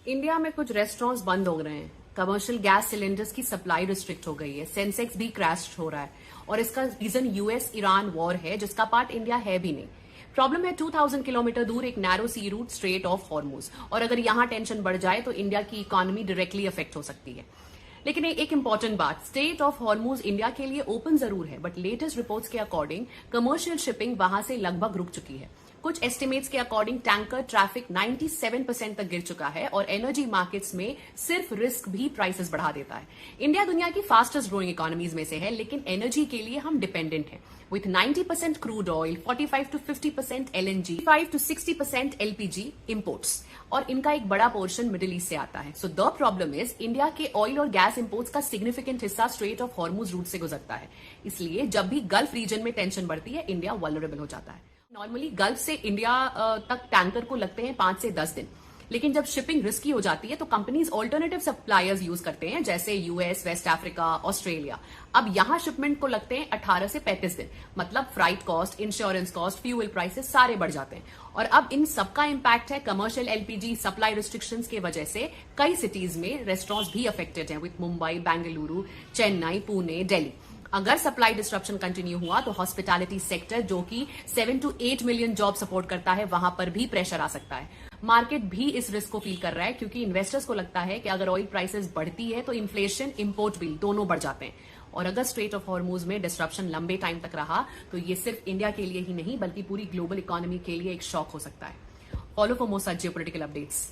India में कुछ restaurants बंद हो रहे हैं, कमर्शियल गैस सिलेंडर्स की सप्लाई रिस्ट्रिक्ट हो गई है, सेंसेक्स भी क्रैश हो रहा है और इसका रीजन यूएस ईरान वॉर है जिसका पार्ट इंडिया है भी नहीं। प्रॉब्लम है 2000 किलोमीटर दूर एक narrow sea route strait of Hormuz, और अगर यहां टेंशन बढ़ जाए तो इंडिया की इकोनॉमी डायरेक्टली अफेक्ट हो सकती है। लेकिन एक इंपॉर्टेंट बात, स्टेट ऑफ हॉर्मुज इंडिया के लिए ओपन जरूर है, बट लेटेस्ट रिपोर्ट्स के अकॉर्डिंग कमर्शियल शिपिंग वहां से लगभग रुक चुकी है। कुछ एस्टिमेट्स के अकॉर्डिंग टैंकर ट्रैफिक 97% तक गिर चुका है और एनर्जी मार्केट्स में सिर्फ रिस्क भी प्राइसेस बढ़ा देता है। इंडिया दुनिया की फास्टेस्ट ग्रोइंग इकोनॉमीज में से है, लेकिन एनर्जी के लिए हम डिपेंडेंट हैं। With 90% crude oil, 45 to 50% LNG, 5 to 60% LPG imports, और इनका एक बड़ा पोर्शन मिडिल ईस्ट से आता है। So the problem is India के ऑयल और गैस इंपोर्ट्स का सिग्निफिकेंट हिस्सा स्ट्रेट ऑफ हॉर्मुज रूट से गुजरता है। इसलिए जब भी गल्फ रीजन में टेंशन बढ़ती है, इंडिया वल्नरेबल हो जाता है। नॉर्मली गल्फ से इंडिया तक टैंकर को लगते हैं 5 से 10 दिन, लेकिन जब शिपिंग रिस्की हो जाती है तो कंपनीज ऑल्टरनेटिव सप्लायर्स यूज करते हैं, जैसे यूएस, वेस्ट अफ्रीका, ऑस्ट्रेलिया। अब यहां शिपमेंट को लगते हैं 18 से 35 दिन, मतलब freight cost, insurance cost, fuel prices सारे बढ़ जाते हैं। और अब इन सबका इंपैक्ट है कमर्शियल एलपीजी सप्लाई रिस्ट्रिक्शंस की वजह से कई सिटीज में रेस्टोरेंट्स भी अफेक्टेड हैं, विद मुंबई, बेंगलुरु, चेन्नई, पुणे, दिल्ली। अगर सप्लाई डिस्ट्रप्शन कंटिन्यू हुआ तो हॉस्पिटैलिटी सेक्टर, जो कि 7 to 8 मिलियन जॉब सपोर्ट करता है, वहां पर भी प्रेशर आ सकता है। मार्केट भी इस रिस्क को फील कर रहा है, क्योंकि इन्वेस्टर्स को लगता है कि अगर ऑयल प्राइसेस बढ़ती है तो इन्फ्लेशन, इंपोर्ट बिल दोनों बढ़ जाते हैं। और अगर स्ट्रेट ऑफ हॉर्मुज में डिस्ट्रप्शन लंबे टाइम तक रहा तो ये सिर्फ इंडिया के लिए ही नहीं बल्कि पूरी ग्लोबल इकोनॉमी के लिए एक शॉक हो सकता है। Follow for more such geopolitical updates.